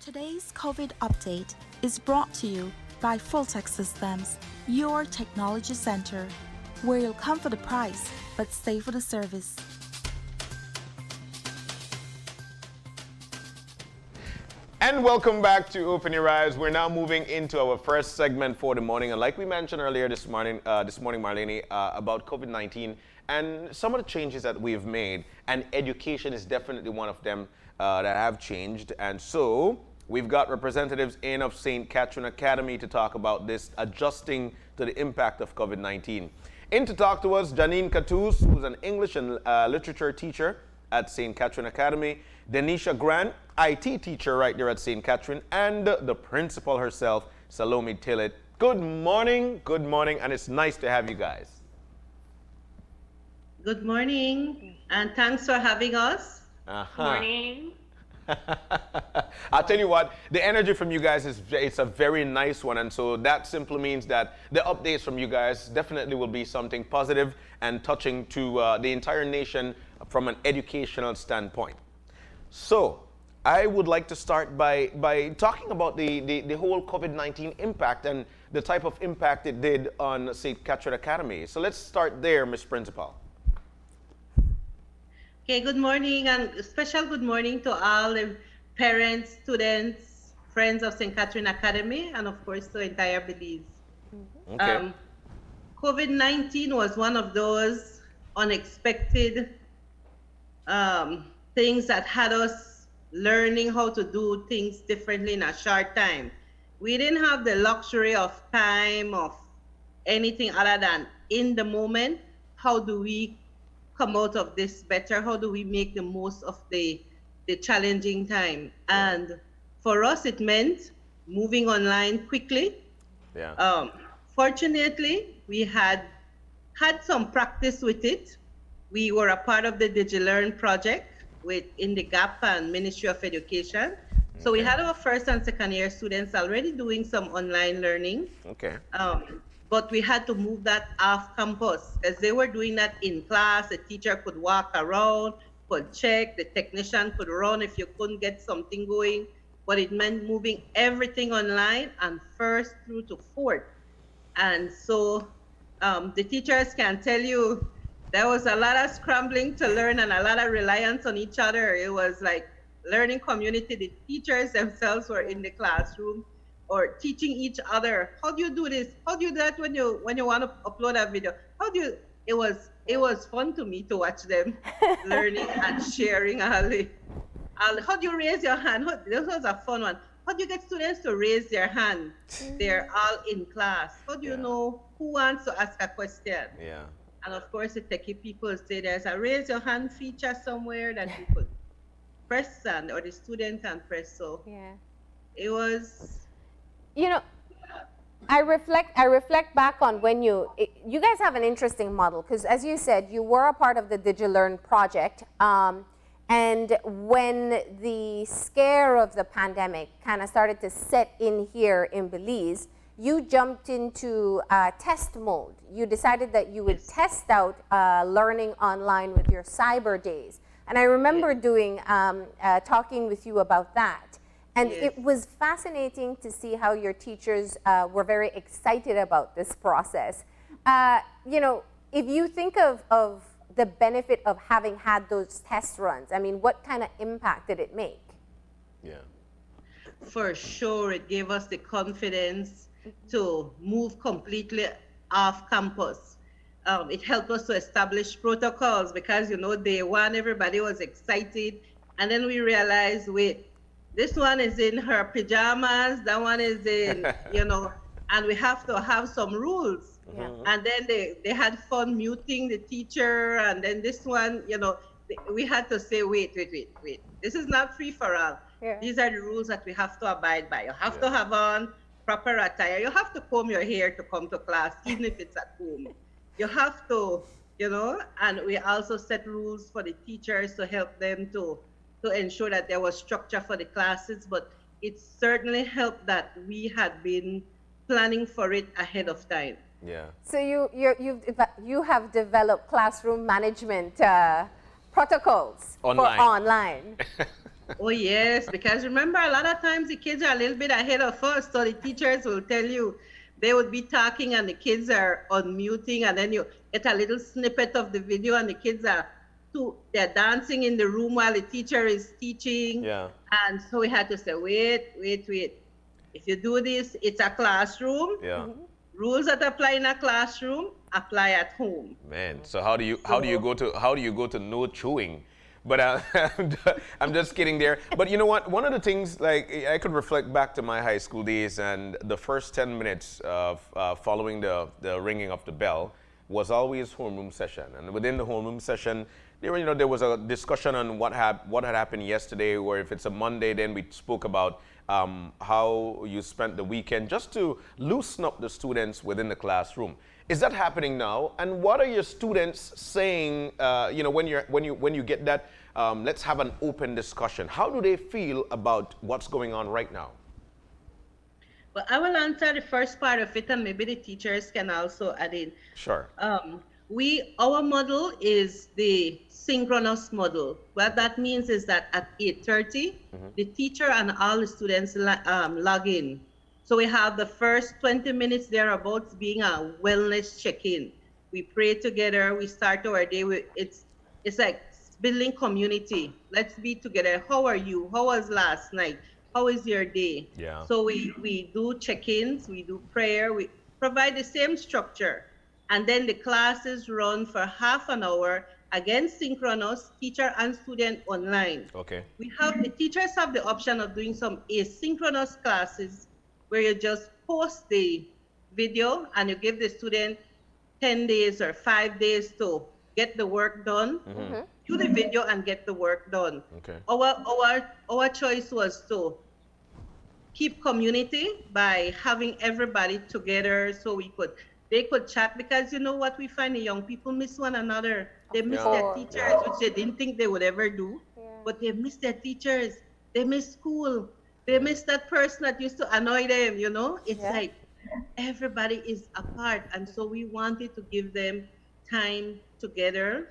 Today's COVID update is brought to you by Fulltech Systems, your technology center, where you'll come for the price but stay for the service. And welcome back to Open Your Eyes. We're now moving into our first segment for the morning. And like we mentioned earlier this morning, Marlene, about COVID-19 and some of the changes that we've made. And education is definitely one of them that have changed. And so we've got representatives in of St. Catherine Academy to talk about this, adjusting to the impact of COVID-19. In to talk to us, Janine Cattouse, who's an English and literature teacher at St. Catherine Academy, Denesha Grant, IT teacher right there at St. Catherine, and the principal herself, Salome Tillett. Good morning, and it's nice to have you guys. Good morning, and thanks for having us. Morning. I'll tell you what, the energy from you guys it's a very nice one, and so that simply means that the updates from you guys definitely will be something positive and touching to the entire nation from an educational standpoint. So I would like to start by talking about the whole COVID-19 impact and the type of impact it did on St. Catherine Academy. So let's start there, Ms. Principal. Okay, good morning, and a special good morning to all the parents, students, friends of St. Catherine Academy, and of course to entire Belize. Okay. COVID-19 was one of those unexpected things that had us learning how to do things differently in a short time. We didn't have the luxury of time, of anything other than in the moment. How do we come out of this better? How do we make the most of the challenging time? And for us, it meant moving online quickly. Yeah. Fortunately, we had some practice with it. We were a part of the DigiLearn project in the GAP and Ministry of Education. So we had our first and second year students already doing some online learning. Okay. But we had to move that off campus because they were doing that in class. The teacher could walk around, could check, the technician could run if you couldn't get something going. But it meant moving everything online and first through to fourth. And so the teachers can tell you there was a lot of scrambling to learn and a lot of reliance on each other. It was like learning community. The teachers themselves were in the classroom or teaching each other. How do you do this? How do you do that when you want to upload a video? It was fun to me to watch them learning and sharing. How do you raise your hand? This was a fun one. How do you get students to raise their hand? They're all in class. How do you know who wants to ask a question? Yeah. And of course, the techie people say there's a raise your hand feature somewhere that you could press or the student can press. So it was. You know, I reflect back on when you guys have an interesting model, because as you said, you were a part of the DigiLearn project. And when the scare of the pandemic kind of started to set in here in Belize, you jumped into test mode. You decided that you would test out learning online with your cyber days. And I remember talking with you about that. And it was fascinating to see how your teachers were very excited about this process. You know, if you think of the benefit of having had those test runs, I mean, what kind of impact did it make? Yeah. For sure, it gave us the confidence to move completely off campus. It helped us to establish protocols because, you know, day one, everybody was excited. And then we realized, wait, this one is in her pajamas, that one is in, you know, and we have to have some rules. Yeah. And then they had fun muting the teacher. And then this one, you know, we had to say, wait. This is not free for all. Yeah. These are the rules that we have to abide by. You have to have on proper attire. You have to comb your hair to come to class, even if it's at home. You have to, you know, and we also set rules for the teachers to help them to ensure that there was structure for the classes, but it certainly helped that we had been planning for it ahead of time. Yeah. So you have developed classroom management protocols Online. for online. Oh, yes, because remember, a lot of times the kids are a little bit ahead of us. So the teachers will tell you they would be talking and the kids are unmuting, and then you get a little snippet of the video and the kids are they're dancing in the room while the teacher is teaching. Yeah. And so we had to say, wait, wait, wait. If you do this, it's a classroom. Yeah. Rules that apply in a classroom apply at home. Man, so how do you go to no chewing? But I'm just kidding there. But you know what? One of the things, like, I could reflect back to my high school days, and the first 10 minutes of following the ringing of the bell was always homeroom session. And within the homeroom session, there was a discussion on what had happened yesterday, or if it's a Monday, then we spoke about how you spent the weekend, just to loosen up the students within the classroom. Is that happening now? And what are your students saying? When you get that, let's have an open discussion. How do they feel about what's going on right now? Well, I will answer the first part of it, and maybe the teachers can also add in. Sure. Our model is the synchronous model. What that means is that at 8:30, the teacher and all the students log in. So we have the first 20 minutes thereabouts being a wellness check-in. We pray together, we start our day with, it's like building community. Let's be together. How are you? How was last night? How is your day? Yeah. So we do check-ins, we do prayer, we provide the same structure. And then the classes run for half an hour, again synchronous, teacher and student online. Okay. The teachers have the option of doing some asynchronous classes where you just post the video and you give the student 10 days or 5 days to get the work done. Do the video and get the work done. Okay. Our choice was to keep community by having everybody together so they could chat, because you know what we find, the young people miss one another. They miss their teachers, which they didn't think they would ever do, but they miss their teachers. They miss school. They miss that person that used to annoy them, It's like everybody is apart. And so we wanted to give them time together.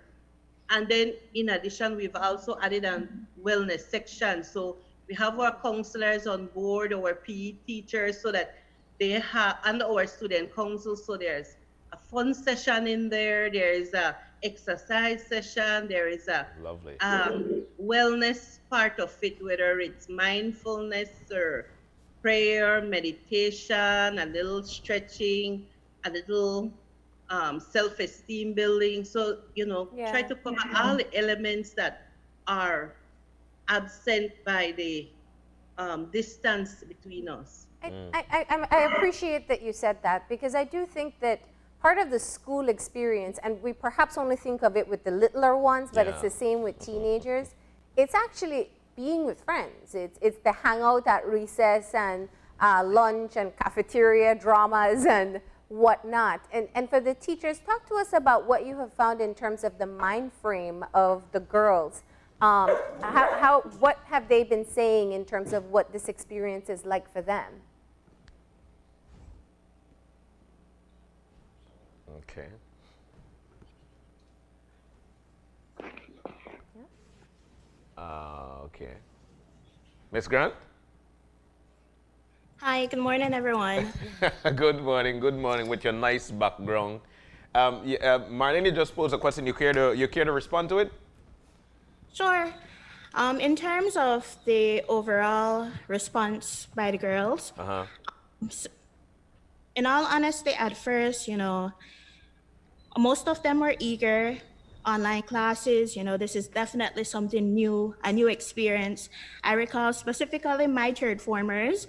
And then in addition, we've also added a wellness section. So we have our counselors on board, our PE teachers, so that they have, and our student council. So there's a fun session in there. There is a exercise session. There is a lovely wellness part of it, whether it's mindfulness or prayer, meditation, a little stretching, a little self-esteem building. So, try to cover all the elements that are absent by the distance between us. I appreciate that you said that, because I do think that part of the school experience, and we perhaps only think of it with the littler ones, but it's the same with teenagers, it's actually being with friends. It's the hangout at recess and lunch and cafeteria dramas and whatnot. And for the teachers, talk to us about what you have found in terms of the mind frame of the girls. What have they been saying in terms of what this experience is like for them? Okay. Okay. Miss Grant? Hi, good morning, everyone. Good morning with your nice background. Marlene just posed a question. You care to respond to it? Sure. In terms of the overall response by the girls, in all honesty, at first, most of them were eager. Online classes, this is definitely something new, a new experience. I recall specifically my third formers,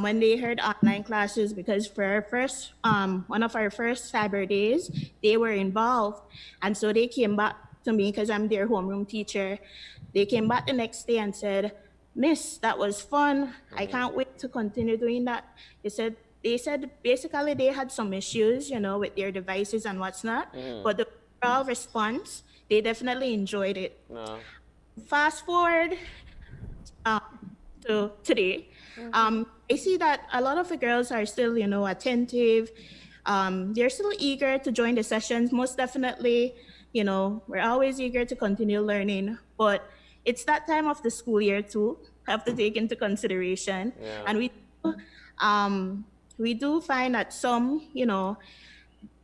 when they heard online classes, because for our first, one of our first Cyber Days, they were involved. And so they came back to me, because I'm their homeroom teacher. They came back the next day and said, "Miss, that was fun. I can't wait to continue doing that." They said basically they had some issues, with their devices and what's not, but the overall response, they definitely enjoyed it. No. Fast forward to today, I see that a lot of the girls are still, attentive. They're still eager to join the sessions. Most definitely, we're always eager to continue learning. But, it's that time of the school year too, have to take into consideration. Yeah. And we do find that some,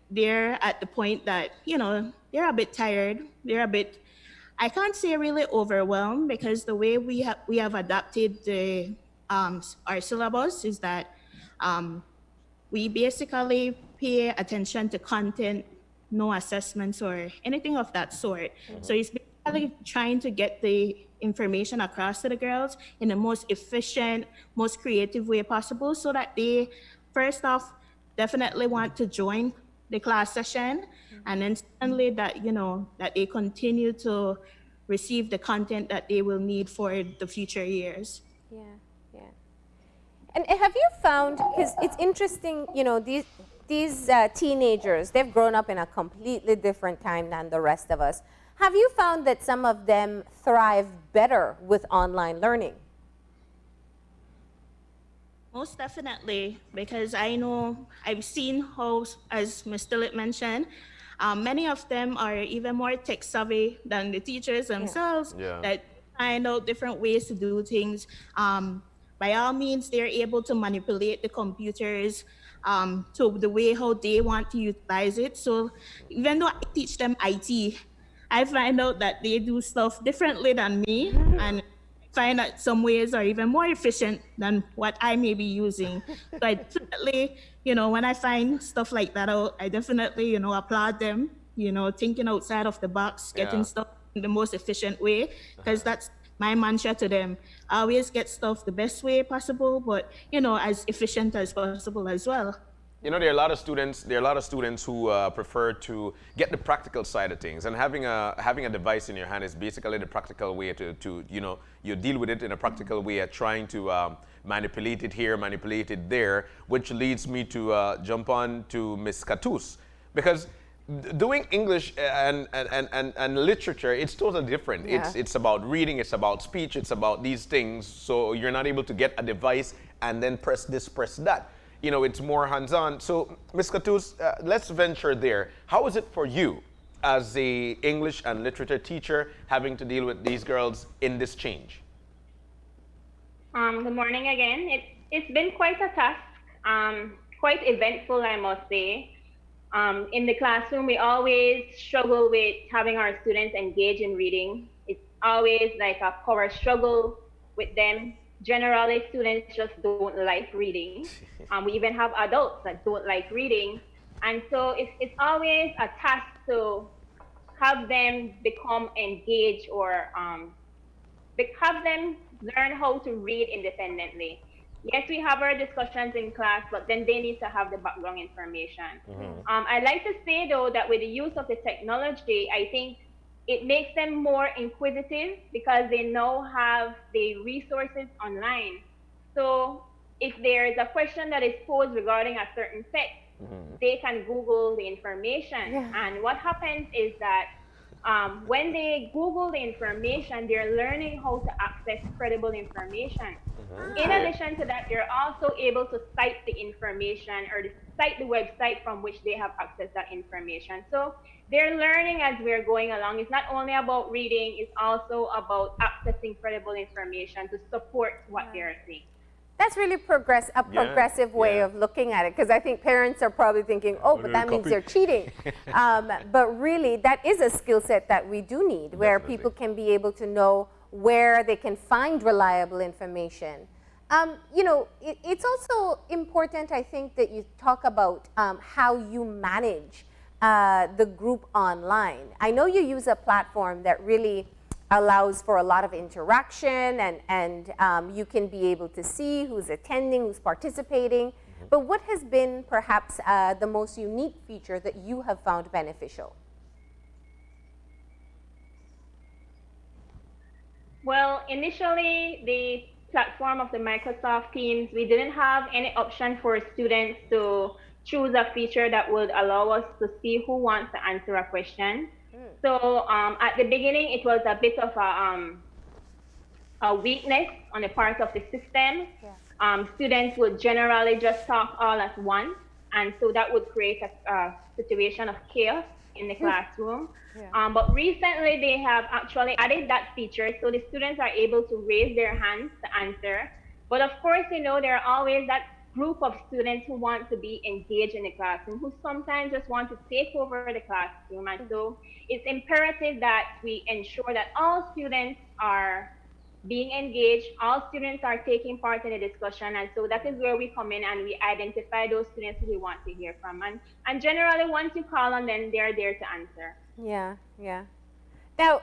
they're at the point that, they're a bit tired. They're a bit, I can't say really overwhelmed, because the way we have adapted our syllabus is that we basically pay attention to content, no assessments or anything of that sort. So it's basically trying to get the information across to the girls in the most efficient, most creative way possible, so that they, first off, definitely want to join the class session, and then secondly, that that they continue to receive the content that they will need for the future years. Yeah, yeah. And have you found, because it's interesting, these teenagers, they've grown up in a completely different time than the rest of us. Have you found that some of them thrive better with online learning? Most definitely, because I know I've seen how, as Ms. Tillett mentioned, many of them are even more tech savvy than the teachers themselves, that find out different ways to do things. By all means, they're able to manipulate the computers to the way how they want to utilize it. So even though I teach them IT, I find out that they do stuff differently than me, and find that some ways are even more efficient than what I may be using. So I definitely, when I find stuff like that out, I definitely, applaud them, thinking outside of the box, getting stuff in the most efficient way, because that's my mantra to them. I always get stuff the best way possible, but, as efficient as possible as well. There are a lot of students who prefer to get the practical side of things, and having a device in your hand is basically the practical way to you deal with it in a practical way at trying to manipulate it here, manipulate it there, which leads me to jump on to Miss Cattouse, because doing English and literature, it's totally different. Yeah. It's about reading, it's about speech, it's about these things. So you're not able to get a device and then press this, press that. It's more hands-on. So, Ms. Cattouse, let's venture there. How is it for you as a English and literature teacher having to deal with these girls in this change? Good morning again. It's been quite a task, quite eventful, I must say. In the classroom, we always struggle with having our students engage in reading. It's always like a power struggle with them. Generally, students just don't like reading. We even have adults that don't like reading. And so it's always a task to have them become engaged, or have them learn how to read independently. Yes, we have our discussions in class, but then they need to have the background information. I'd like to say, though, that with the use of the technology, I think it makes them more inquisitive, because they now have the resources online. So if there is a question that is posed regarding a certain text, they can Google the information. And what happens is that when they Google the information, they're learning how to access credible information. In addition to that, you're also able to cite the information, or cite the website from which they have accessed that information. So they're learning as we're going along. It's not only about reading, it's also about accessing credible information to support what they're saying. That's really progressive way of looking at it, because I think parents are probably thinking, oh, but that means they're cheating. But really, that is a skill set that we do need, where people can be able to know where they can find reliable information. It's also important, I think, that you talk about how you manage the group online. I know you use a platform that really allows for a lot of interaction, and you can be able to see who's attending, who's participating. But what has been perhaps the most unique feature that you have found beneficial? Well, initially, the platform of the Microsoft Teams, we didn't have any option for students to choose a feature that would allow us to see who wants to answer a question. So at the beginning, it was a bit of a weakness on the part of the system. Students would generally just talk all at once, and so that would create a situation of chaos in the classroom. Yeah. But recently they have actually added that feature so the students are able to raise their hands to answer. But of course, there are always that group of students who want to be engaged in the classroom, who sometimes just want to take over the classroom. And so it's imperative that we ensure that all students are being engaged, all students are taking part in the discussion. And so that is where we come in and we identify those students who we want to hear from. And generally, once you call on them, they're there to answer. Yeah, yeah. Now,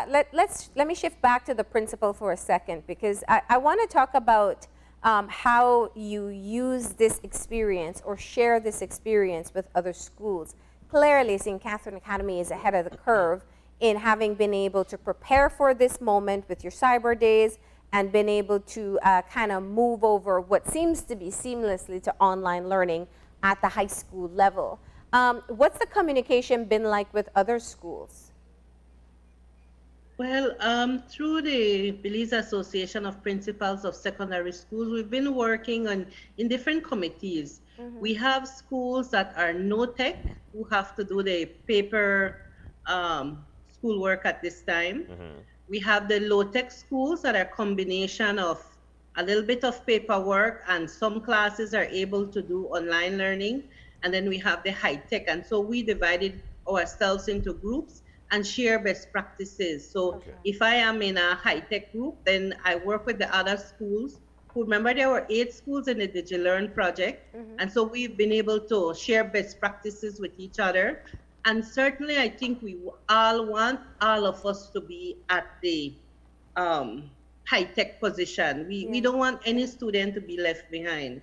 let me shift back to the principal for a second, because I want to talk about how you use this experience or share this experience with other schools. Clearly, St. Catherine Academy is ahead of the curve in having been able to prepare for this moment with your cyber days and been able to kind of move over what seems to be seamlessly to online learning at the high school level. What's the communication been like with other schools? Well, through the Belize Association of Principals of Secondary Schools, we've been working in different committees. We have schools that are no-tech, who have to do the paper schoolwork at this time. We have the low-tech schools that are a combination of a little bit of paperwork, and some classes are able to do online learning. And then we have the high-tech. And so we divided ourselves into groups and share best practices. So if I am in a high-tech group, then I work with the other schools. Remember, there were 8 schools in the DigiLearn project. And so we've been able to share best practices with each other. And certainly, I think we all want all of us to be at the high-tech position. We don't want any student to be left behind.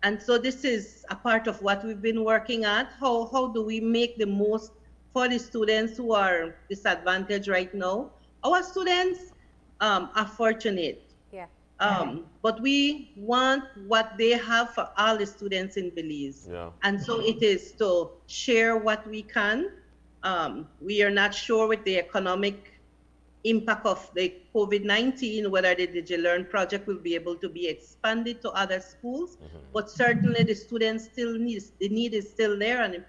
And so this is a part of what we've been working at. How do we make the most for the students who are disadvantaged right now? Our students are fortunate. But we want what they have for all the students in Belize. And so it is to share what we can. We are not sure with the economic impact of the COVID-19, whether the DigiLearn project will be able to be expanded to other schools, but certainly the students still the need is still there, and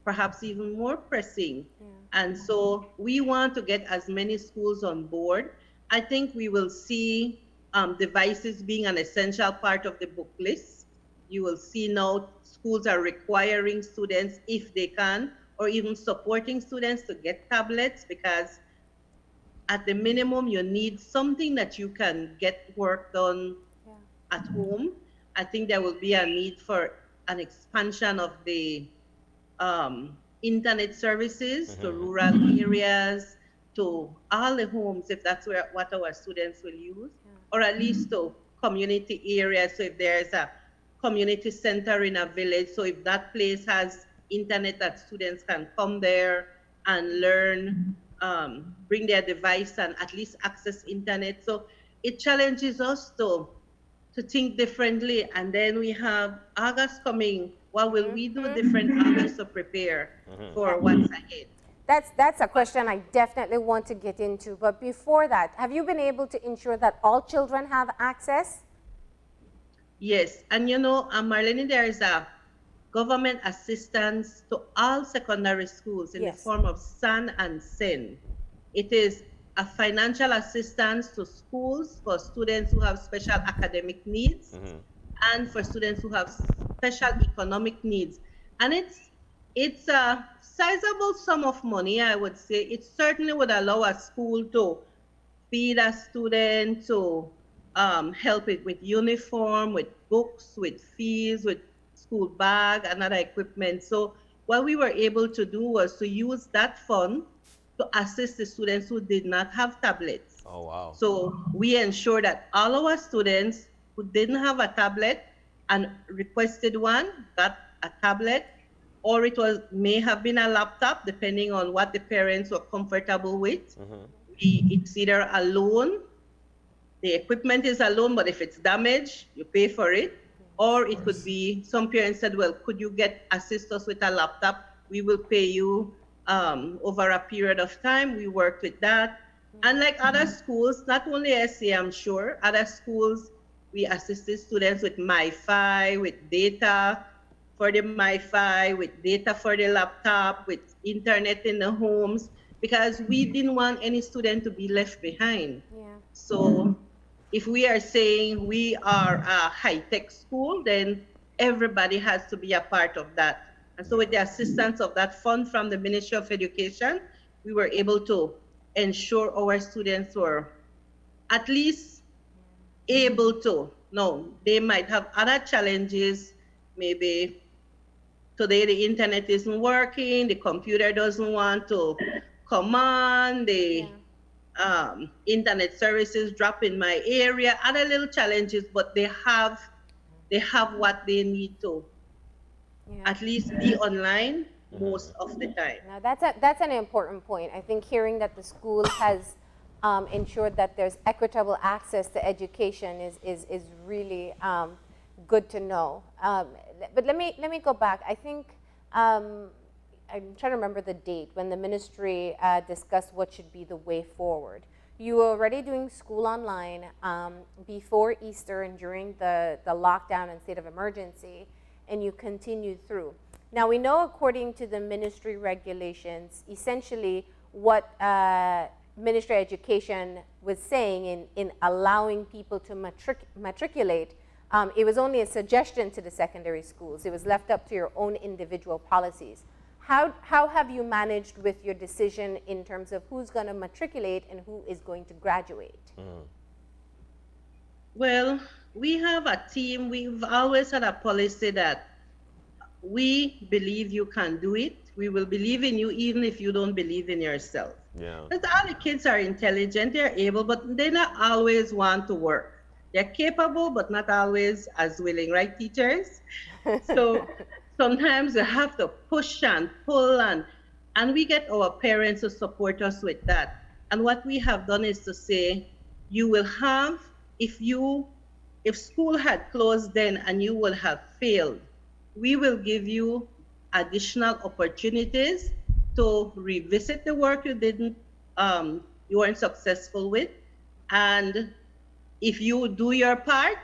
perhaps even more pressing. And so we want to get as many schools on board. I think we will see devices being an essential part of the book list. You will see now schools are requiring students, if they can, or even supporting students to get tablets, because at the minimum, you need something that you can get work done at home. I think there will be a need for an expansion of the internet services to rural areas, to all the homes, if that's what our students will use, or at least to community areas. So if there's a community center in a village, so if that place has internet, that students can come there and learn, bring their device and at least access internet. So it challenges us to think differently. And then we have August coming. What will we do different August to prepare for what's ahead? That's a question I definitely want to get into. But before that, have you been able to ensure that all children have access? Yes, and Marlene, there is a government assistance to all secondary schools in the form of SAN and SEN. It is a financial assistance to schools for students who have special academic needs and for students who have special economic needs. And it's a sizable sum of money, I would say. It certainly would allow a school to feed a student, to help it with uniform, with books, with fees, with school bag and other equipment. So what we were able to do was to use that fund to assist the students who did not have tablets. Oh, wow. So we ensured that all our students who didn't have a tablet and requested one got a tablet, or may have been a laptop, depending on what the parents were comfortable with. It's either a loan, the equipment is a loan, but if it's damaged, you pay for it. Or it could be, some parents said, well, could you assist us with a laptop? We will pay you over a period of time. We worked with that. And like other schools, not only SC, I'm sure, other schools, we assisted students with MiFi, with data for the MiFi, with data for the laptop, with internet in the homes, because we didn't want any student to be left behind. Yeah. So if we are saying we are a high-tech school, then everybody has to be a part of that. And so with the assistance of that fund from the Ministry of Education, we were able to ensure our students were at least able to. No, they might have other challenges. Maybe today the internet isn't working, the computer doesn't want to come on, the internet services drop in my area, other little challenges, but they have what they need to at least be online most of the time. Now that's an important point. I think hearing that the school has ensured that there's equitable access to education is really good to know. But let me go back. I think I'm trying to remember the date when the ministry discussed what should be the way forward. You were already doing school online before Easter and during the lockdown and state of emergency, and you continued through. Now we know, according to the ministry regulations, essentially what Ministry of Education was saying in allowing people to matriculate, it was only a suggestion to the secondary schools. It was left up to your own individual policies. How have you managed with your decision in terms of who's going to matriculate and who is going to graduate? Well, we have a team. We've always had a policy that we believe you can do it. We will believe in you even if you don't believe in yourself. Yeah. Because all the kids are intelligent, they're able, but they not always want to work. They're capable, but not always as willing, right, teachers? So sometimes you have to push and pull, and we get our parents to support us with that. And what we have done is to say, you will have, if school had closed then and you would have failed, we will give you additional opportunities to revisit the work you weren't successful with. And if you do your part,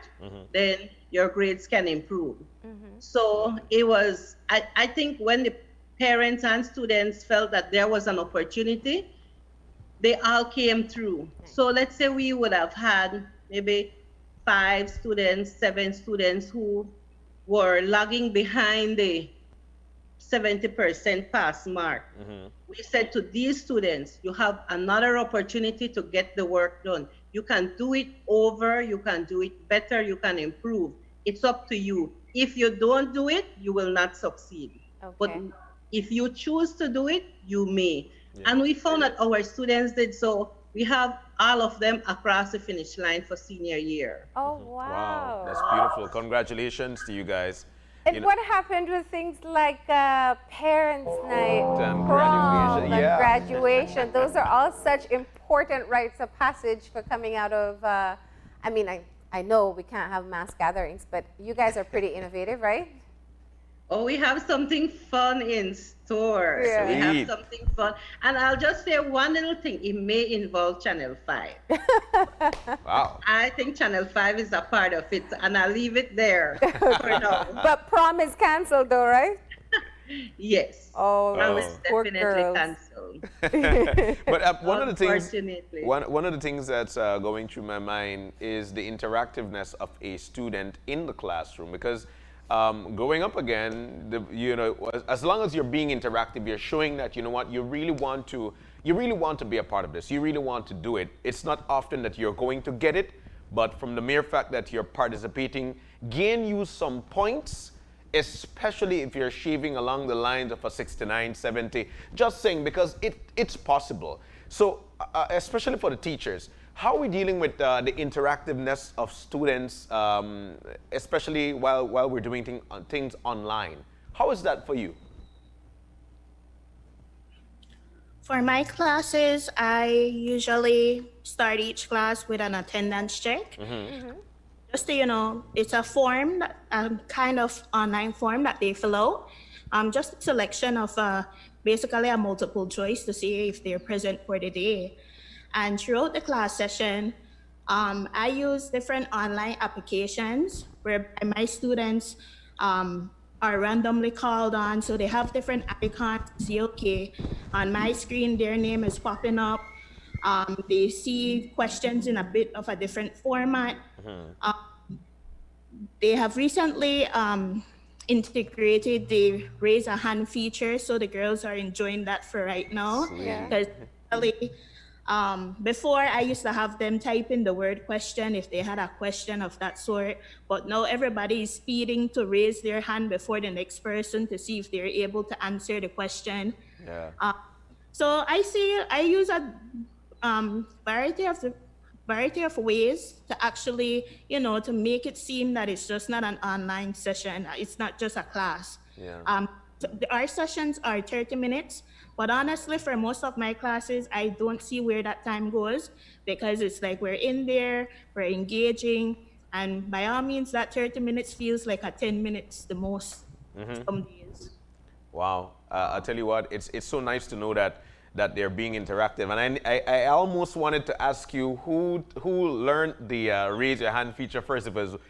then your grades can improve. So it was, I think when the parents and students felt that there was an opportunity, they all came through. So let's say we would have had maybe 5 students, 7 students who were lagging behind the 70% pass mark. We said to these students, you have another opportunity to get the work done. You can do it over, you can do it better, you can improve. It's up to you. If you don't do it, you will not succeed. Okay. But if you choose to do it, you may. And we found that our students did so. We have all of them across the finish line for senior year. Oh, wow. Wow, that's beautiful. Congratulations to you guys. And what happened with things like parents' night, And prom, graduation, and graduation? Those are all such important rites of passage for coming out of, I mean, I know we can't have mass gatherings, but you guys are pretty innovative, right? Oh, we have something fun in store. Yeah. We have Sweet. something fun. And I'll just say one little thing. It may involve Channel 5. Wow. I think Channel 5 is a part of it, and I'll leave it there for now. But prom is canceled though, right? Yes. Oh, Prom those is poor definitely girls. canceled. But one of the things, Unfortunately. one of the things that's going through my mind is the interactiveness of a student in the classroom, because growing up again, as long as you're being interactive, you're showing that, you know what, you really want to be a part of this. You really want to do it. It's not often that you're going to get it, but from the mere fact that you're participating, gain you some points, especially if you're shaving along the lines of a 69, 70. Just saying, because it's possible. So especially for the teachers, how are we dealing with the interactiveness of students, especially while we're doing things online? How is that for you? For my classes, I usually start each class with an attendance check. Just to, it's a form, kind of online form that they fill out. Just a selection of basically a multiple choice to see if they're present for the day. And throughout the class session, I use different online applications where my students are randomly called on. So they have different icons. See, okay, on my screen, their name is popping up. They see questions in a bit of a different format. They have recently integrated the raise a hand feature, so the girls are enjoying that for right now. Yeah. Because before, I used to have them type in the word question if they had a question of that sort, but now everybody is speeding to raise their hand before the next person to see if they're able to answer the question. Yeah. So I use a variety of ways to actually, to make it seem that it's just not an online session. It's not just a class. Yeah. Our sessions are 30 minutes, but honestly, for most of my classes, I don't see where that time goes because it's like we're in there, we're engaging, and by all means, that 30 minutes feels like a 10 minutes the most some days. Wow. I'll tell you what, it's so nice to know that they're being interactive. And I almost wanted to ask you who learned the raise your hand feature first,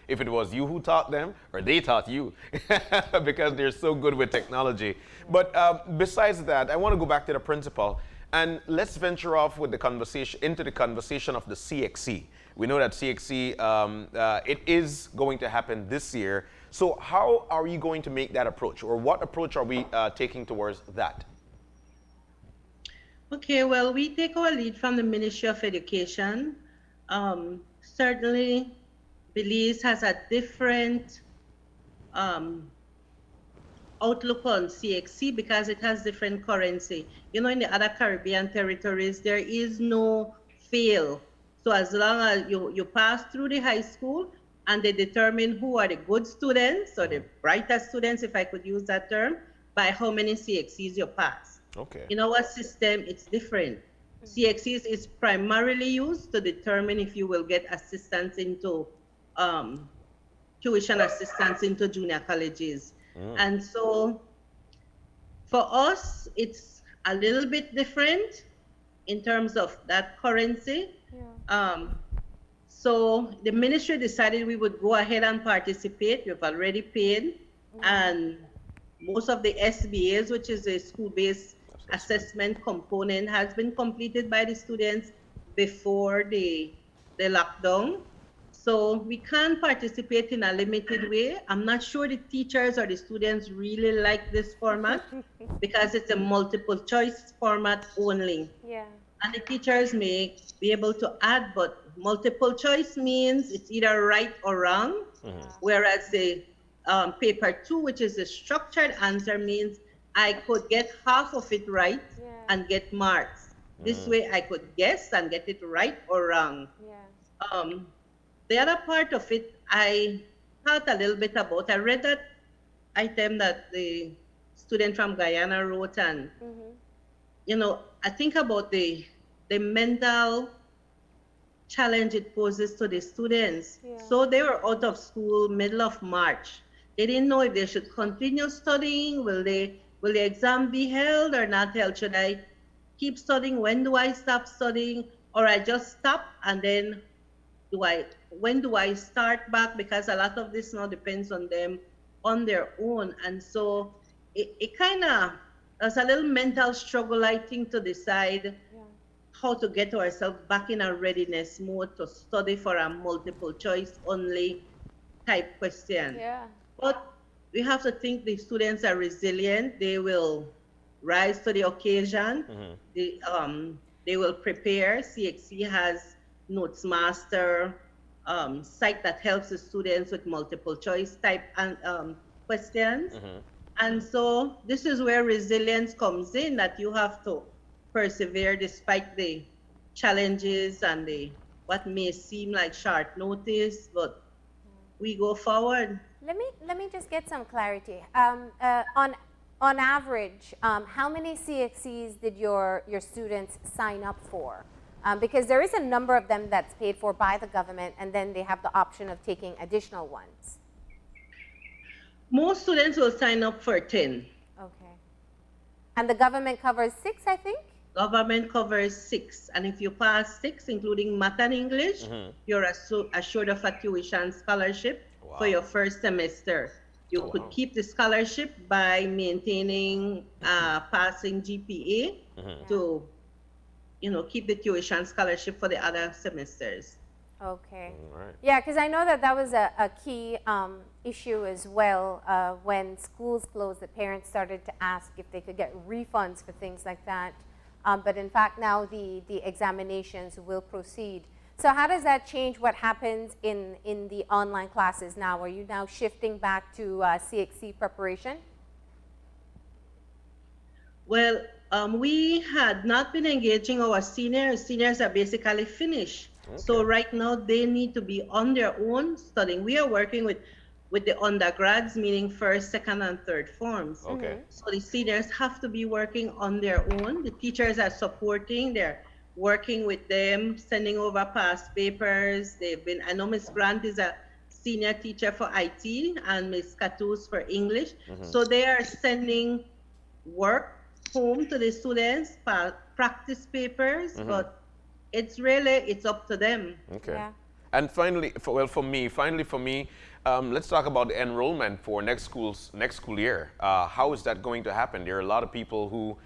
if it was you who taught them or they taught you, because they're so good with technology. But besides that, I want to go back to the principal and let's venture off with the conversation into the conversation of the CXC. We know that CXC it is going to happen this year. So how are you going to make that approach, or what approach are we taking towards that? Okay, well, we take our lead from the Ministry of Education. Certainly, Belize has a different outlook on CXC because it has different currency. In the other Caribbean territories, there is no fail. So as long as you pass through the high school and they determine who are the good students or the brightest students, if I could use that term, by how many CXCs you pass. Okay. In our system, it's different. CXCs is primarily used to determine if you will get assistance into tuition assistance into junior colleges. And so for us, it's a little bit different in terms of that currency. So the ministry decided we would go ahead and participate. We've already paid. And most of the SBAs, which is a school-based assessment component, has been completed by the students before the lockdown. So we can participate in a limited way. I'm not sure the teachers or the students really like this format because it's a multiple choice format only. Yeah. And the teachers may be able to add, but multiple choice means it's either right or wrong, whereas the paper 2, which is a structured answer, means I could get half of it right and get marks. This way I could guess and get it right or wrong. The other part of it, I thought a little bit about. I read that item that the student from Guyana wrote, and I think about the mental challenge it poses to the students. So they were out of school middle of March. They didn't know if they should continue studying. Will the exam be held or not held? Should I keep studying? When do I stop studying? Or I just stop and then when do I start back? Because a lot of this now depends on them on their own. And so it kind of, there's a little mental struggle, I think, to decide how to get ourselves back in a readiness mode to study for a multiple choice only type question. But we have to think the students are resilient. They will rise to the occasion. They will prepare. CXC has Notes Master site that helps the students with multiple choice type questions. And so this is where resilience comes in, that you have to persevere despite the challenges and what may seem like short notice, but we go forward. Let me just get some clarity. On average, how many CXCs did your students sign up for? Because there is a number of them that's paid for by the government, and then they have the option of taking additional ones. Most students will sign up for 10. Okay. And the government covers 6, I think? Government covers 6. And if you pass 6, including math and English, you're assured of a tuition scholarship for your first semester. You could keep the scholarship by maintaining passing GPA to, keep the tuition scholarship for the other semesters. Okay. Right. Yeah, because I know that was a key issue as well. When schools closed, the parents started to ask if they could get refunds for things like that. But in fact, now the examinations will proceed. So how does that change what happens in the online classes now? Are you now shifting back to CXC preparation? Well, we had not been engaging our seniors. Seniors are basically finished. Okay. So right now they need to be on their own studying. We are working with the undergrads, meaning first, second, and third forms. Okay. So the seniors have to be working on their own. The teachers are supporting. They're working with them, sending over past papers. I know Miss Grant is a senior teacher for IT and Miss Cattouse for English. So they are sending work home to the students, practice papers, but it's up to them. Okay. Yeah. And finally, for me, let's talk about the enrollment for next school year. How is that going to happen? There are a lot of people who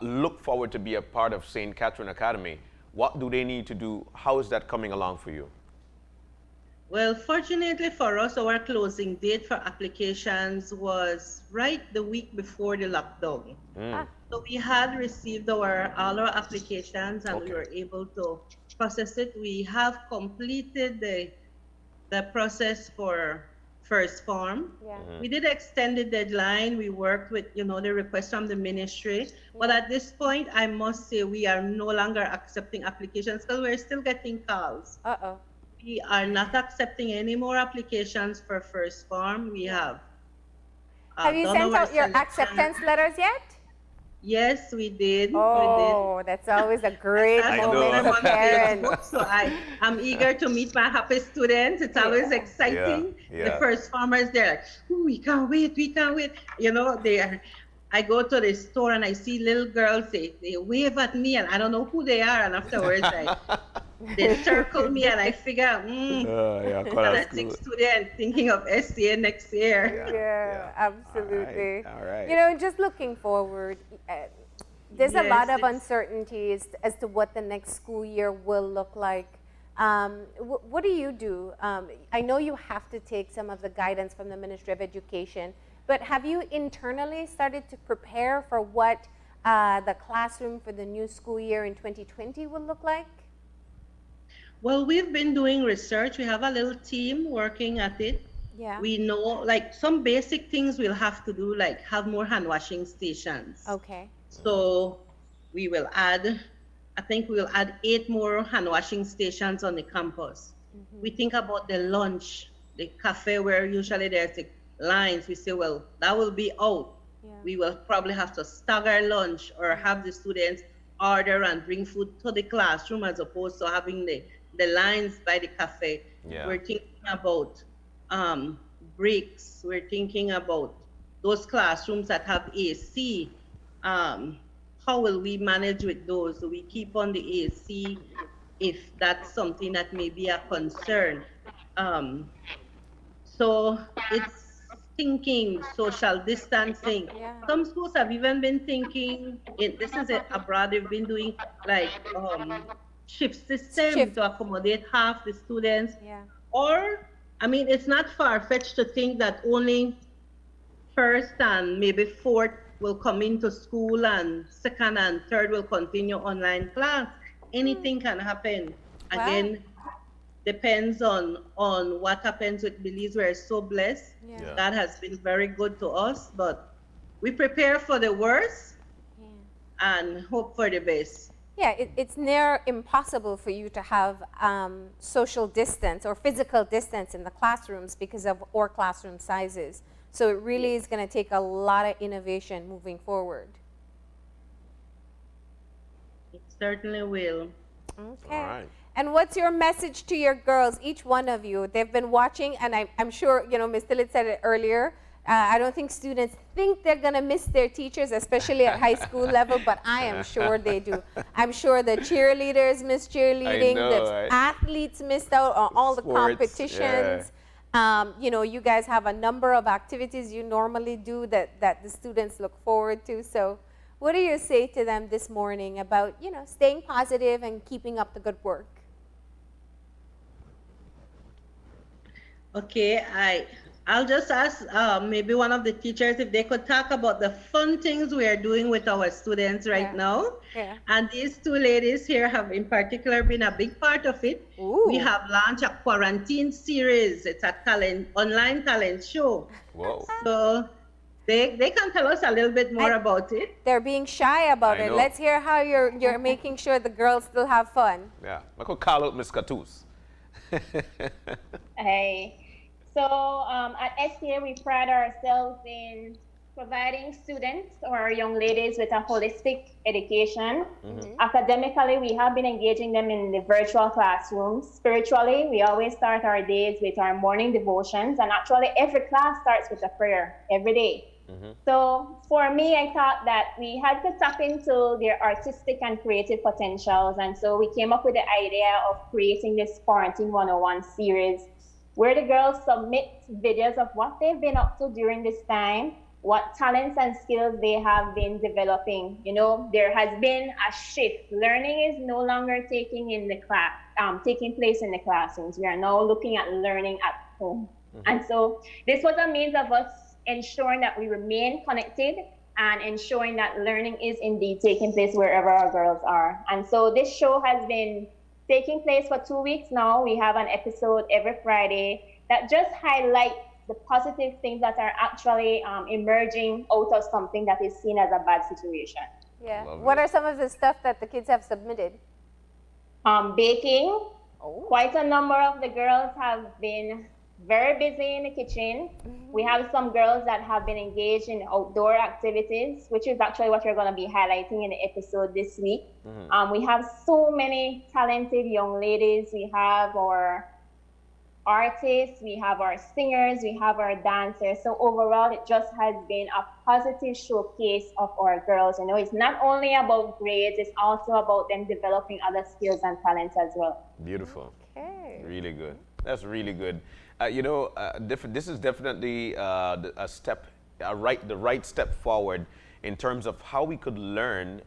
look forward to be a part of St. Catherine Academy. What do they need to do? How is that coming along for you? Well, fortunately for us, our closing date for applications was right the week before the lockdown. So we had received all our applications and we were able to process it. We have completed the process for first form. Yeah. We did extend the deadline. We worked with, the request from the ministry. But at this point, I must say we are no longer accepting applications because we're still getting calls. Uh-oh. We are not accepting any more applications for first form. We have. Have you done sent our out your selection. acceptance letters yet? Yes, we did. Oh, that's always a great moment for parents. So I'm eager to meet my happy students. It's always exciting. Yeah. The first farmers, they're like, "Ooh, we can't wait. I go to the store and I see little girls, they wave at me and I don't know who they are. And afterwards, they circle me and I figure, fantastic student thinking of SCA next year. Yeah, absolutely. All right. Just looking forward, there's a lot of uncertainties as to what the next school year will look like. What do you do? I know you have to take some of the guidance from the Ministry of Education, but have you internally started to prepare for what the classroom for the new school year in 2020 will look like? Well, we've been doing research. We have a little team working at it. Yeah. We know, some basic things we'll have to do, like have more hand washing stations. Okay. So we will add, I think we'll add 8 more hand washing stations on the campus. We think about the lunch, the cafe where usually there's the lines. We say, well, that will be out. Yeah. We will probably have to stagger lunch or have the students order and bring food to the classroom as opposed to having the lines by the cafe. Yeah. We're thinking about bricks. We're thinking about those classrooms that have AC. How will we manage with those? Do we keep on the AC if that's something that may be a concern? So it's thinking social distancing. Yeah. Some schools have even been thinking, abroad, they've been doing shift system to accommodate half the students. Yeah. Or, it's not far-fetched to think that only first and maybe fourth will come into school and second and third will continue online class. Anything can happen. Wow. Again, depends on what happens with Belize. We're so blessed. Yeah. That has been very good to us, but we prepare for the worst and hope for the best. Yeah, it's near impossible for you to have social distance or physical distance in the classrooms because of our classroom sizes. So it really is going to take a lot of innovation moving forward. It certainly will. Okay. All right. And what's your message to your girls, each one of you? They've been watching, and I'm sure, Ms. Tillett said it earlier, I don't think students think they're going to miss their teachers, especially at high school level, but I am sure they do. I'm sure the cheerleaders miss cheerleading, the athletes missed out on all the competitions. You know, you guys have a number of activities you normally do that the students look forward to. So what do you say to them this morning about, you know, staying positive and keeping up the good work? Okay, I'll just ask maybe one of the teachers if they could talk about the fun things we are doing with our students right now. Yeah. And these two ladies here have in particular been a big part of it. Ooh. We have launched a quarantine series. It's a online talent show. Whoa. So they can tell us a little bit more about it. They're being shy about I it. know. Let's hear how you're making sure the girls still have fun. Yeah. I could call out Miss Cattouse. Hey. So at STA, we pride ourselves in providing students or young ladies with a holistic education. Academically, we have been engaging them in the virtual classrooms. Spiritually, we always start our days with our morning devotions, and actually every class starts with a prayer every day. So for me, I thought that we had to tap into their artistic and creative potentials, and so we came up with the idea of creating this Quarantine 101 series where the girls submit videos of what they've been up to during this time, what talents and skills they have been developing. You know, there has been a shift. Learning is no longer taking place in the classrooms. We are now looking at learning at home. And so this was a means of us ensuring that we remain connected and ensuring that learning is indeed taking place wherever our girls are. And so this show has been taking place for 2 weeks now. We have an episode every Friday that just highlights the positive things that are actually emerging out of something that is seen as a bad situation. Yeah. Lovely. What are some of the stuff that the kids have submitted? Baking. Oh. Quite a number of the girls have been very busy in the kitchen. We have some girls that have been engaged in outdoor activities, which is actually what we're going to be highlighting in the episode this week. We have so many talented young ladies. We have our artists, we have our singers, we have our dancers. So overall, it just has been a positive showcase of our girls. You know, it's not only about grades, it's also about them developing other skills and talents as well. Beautiful. Okay. Really good. That's really good. This is definitely the right step forward in terms of how we could learn,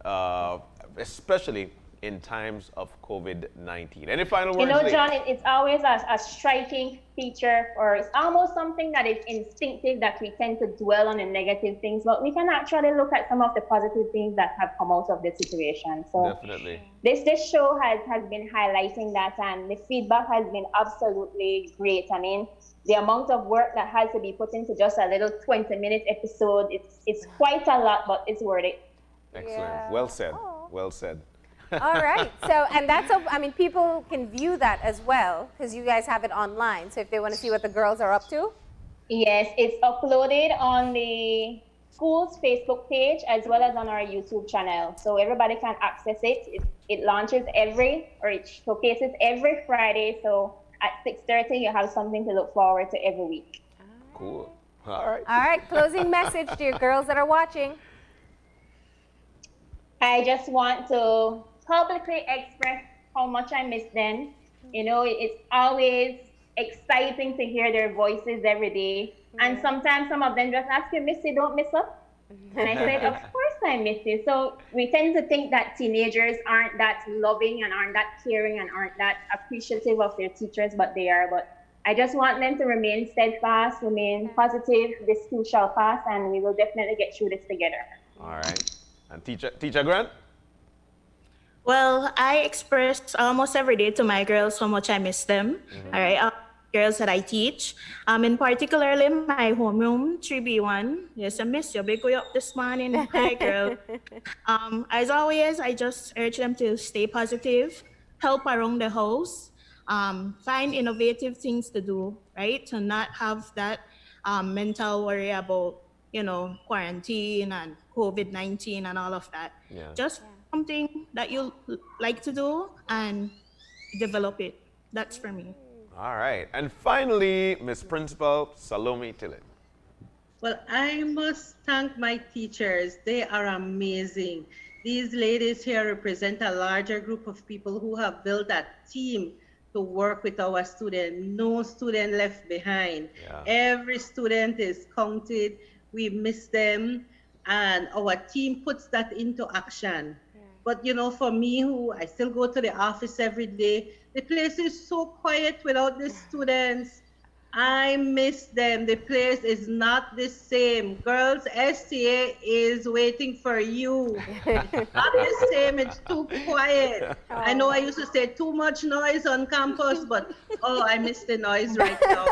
especially in times of COVID-19. Any final words? You know, Lee? John, it's always a striking feature, or it's almost something that is instinctive that we tend to dwell on the negative things, but we can actually look at some of the positive things that have come out of this situation. So Definitely. this show has been highlighting that, and the feedback has been absolutely great. I mean, the amount of work that has to be put into just a little 20-minute episode, it's quite a lot, but it's worth it. Excellent. Yeah. Well said. Oh. Well said. All right. So, and I mean, people can view that as well because you guys have it online. So if they want to see what the girls are up to. Yes, it's uploaded on the school's Facebook page as well as on our YouTube channel. So everybody can access it. It launches it showcases every Friday. So at 6:30, you have something to look forward to every week. Cool. All right. All right. Closing message to your girls that are watching. I just want to publicly express how much I miss them. You know, it's always exciting to hear their voices every day. And sometimes some of them just ask you, Missy, don't miss us? And I said, of course I miss you. So we tend to think that teenagers aren't that loving and aren't that caring and aren't that appreciative of their teachers, but they are. But I just want them to remain steadfast, remain positive. This too shall pass, and we will definitely get through this together. All right. And Teacher Grant? Well, I express almost every day to my girls how much I miss them. All right, girls that I teach. In particularly my homeroom 3B1. Yes, I miss you. Big up this morning. Hi, girl. As always, I just urge them to stay positive, help around the house, find innovative things to do. Right, to not have that mental worry about quarantine and COVID-19 and all of that. Yeah. Just something that you like to do and develop it. That's for me. All right. And finally, Miss Principal Salome Tillett. Well, I must thank my teachers. They are amazing. These ladies here represent a larger group of people who have built a team to work with our students. No student left behind. Yeah. Every student is counted. We miss them, and our team puts that into action. But you know, for me, who I still go to the office every day, the place is so quiet without the students. I miss them. The place is not the same. Girls, STA is waiting for you. It's not the same. It's too quiet. I know I used to say too much noise on campus, but oh, I miss the noise right now.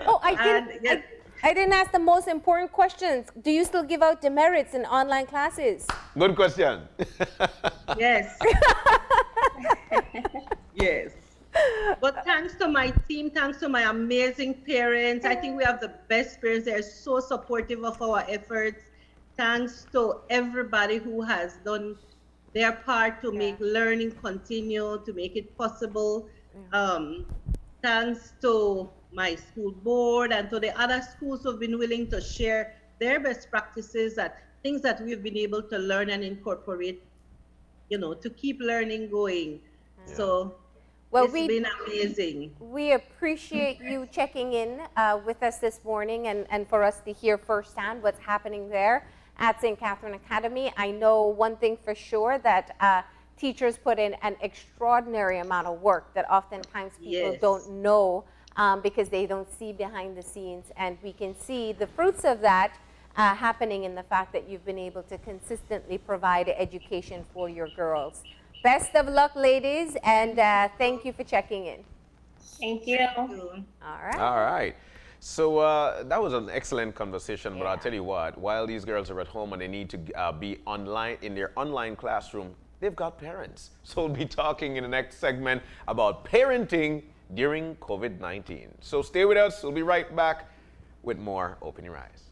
Oh, And, I didn't ask the most important questions. Do you still give out demerits in online classes? Good question. yes. Yes. But thanks to my team, thanks to my amazing parents, I think we have the best parents. They're so supportive of our efforts. Thanks to everybody who has done their part to make learning continue, to make it possible. Thanks to my school board and to the other schools who've been willing to share their best practices, that things that we've been able to learn and incorporate, you know, to keep learning going. So it's been amazing. We appreciate you checking in with us this morning and for us to hear firsthand what's happening there at St. Catherine Academy. I know one thing for sure, that teachers put in an extraordinary amount of work that oftentimes people don't know because they don't see behind the scenes. And we can see the fruits of that happening in the fact that you've been able to consistently provide education for your girls. Best of luck, ladies, and thank you for checking in. Thank you. All right. All right. So that was an excellent conversation, but I'll tell you what, while these girls are at home and they need to be online in their online classroom, they've got parents. So we'll be talking in the next segment about parenting during COVID-19. So stay with us. We'll be right back with more Open Your Eyes.